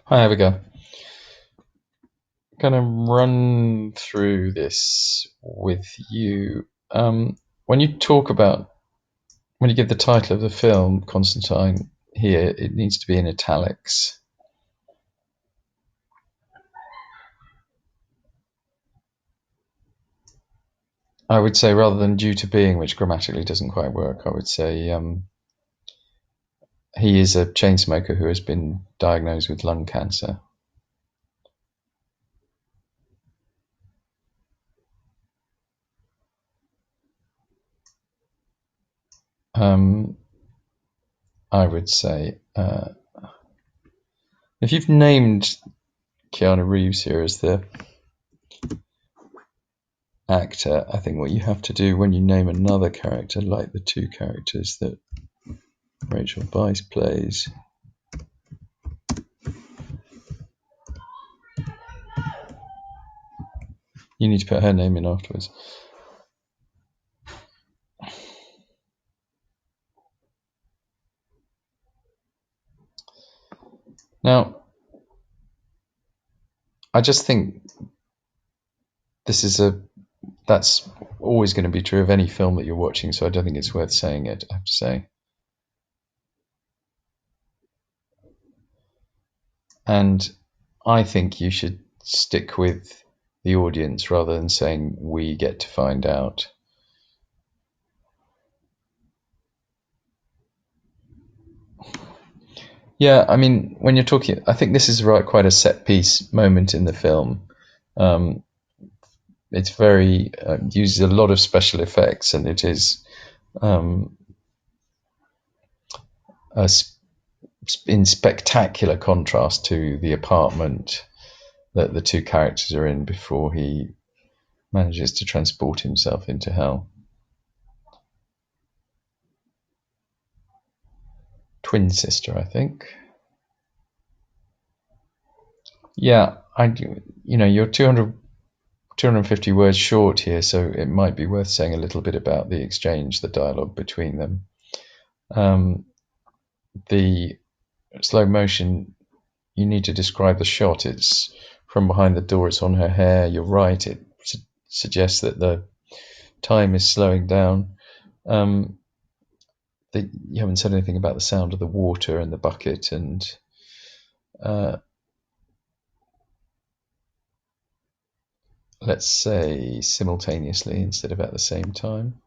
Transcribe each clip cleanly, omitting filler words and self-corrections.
Hi, have a go. Going to run through this with you. When you talk about, when you give the title of the film, Constantine, here, it needs to be in italics. I would say rather than due to being, which grammatically doesn't quite work, I would say he is a chain smoker who has been diagnosed with lung cancer. Um, I would say if you've named Keanu Reeves here as the actor, I think what you have to do when you name another character, like the two characters that Rachel Weisz plays, you need to put her name in afterwards. Now, I just think that's always going to be true of any film that you're watching, so I don't think it's worth saying it, I have to say. And I think you should stick with the audience rather than saying we get to find out. Yeah, I mean, when you're talking, I think this is quite a set piece moment in the film. Um, it's very uses a lot of special effects, and it is um, in spectacular contrast to the apartment that the two characters are in before he manages to transport himself into hell. Twin sister, I think. Yeah, you're 250 words short here, so it might be worth saying a little bit about the exchange, the dialogue between them. The slow motion, you need to describe the shot. It's from behind the door, it's on her hair. You're right, it suggests that the time is slowing down. You haven't said anything about the sound of the water and the bucket, and let's say simultaneously instead of at the same time.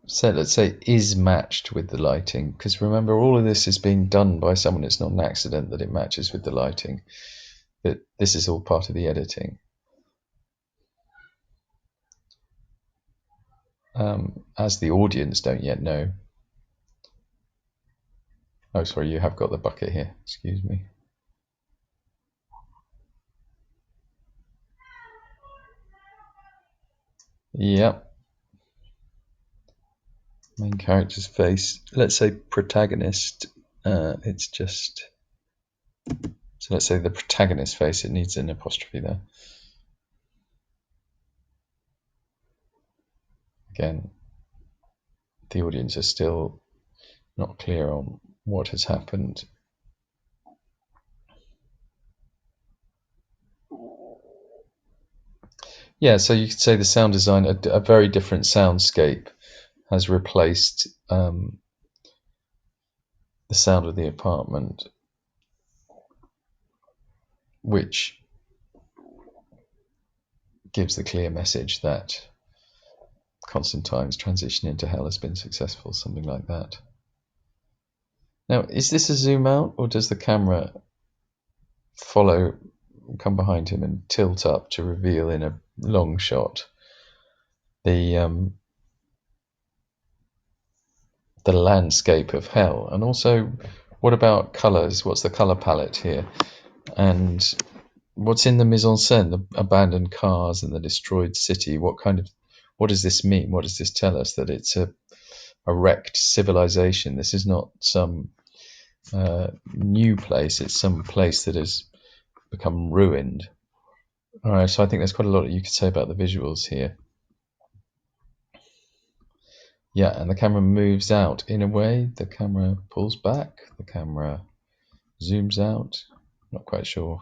So let's say is matched with the lighting, because remember, all of this is being done by someone. It's not an accident that it matches with the lighting. That this is all part of the editing. As the audience don't yet know. Oh, sorry, you have got the bucket here. Excuse me. Yep. Main character's face. Let's say protagonist. It's just. So let's say the protagonist's face. It needs an apostrophe there. Again, the audience is still not clear on what has happened. Yeah, so you could say the sound design, a very different soundscape, has replaced the sound of the apartment, which gives the clear message that Constantine's transition into hell has been successful, something like that. Now, is this a zoom out, or does the camera come behind him and tilt up to reveal in a long shot the landscape of hell? And also, what about colours? What's the colour palette here? And what's in the mise en scène? The abandoned cars and the destroyed city. What does this mean? What does this tell us? That it's a wrecked civilization. This is not some new place. It's some place that has become ruined. All right, so I think there's quite a lot that you could say about the visuals here. Yeah, and the camera moves out in a way. The camera pulls back. The camera zooms out. Not quite sure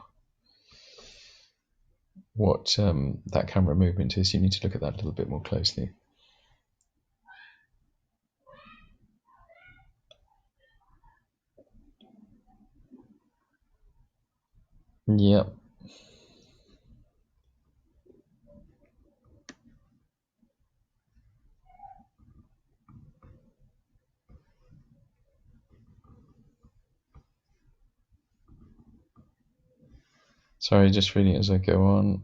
what that camera movement is. You need to look at that a little bit more closely. Yep. Sorry, just reading it as I go on.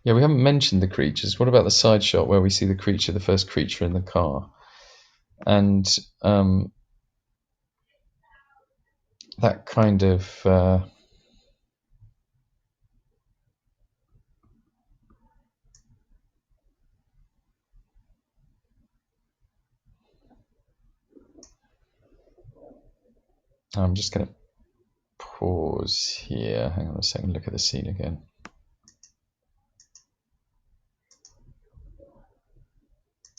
Yeah, we haven't mentioned the creatures. What about the side shot where we see the creature, the first creature in the car? And that kind of I'm just going to pause here. Hang on a second, look at the scene again.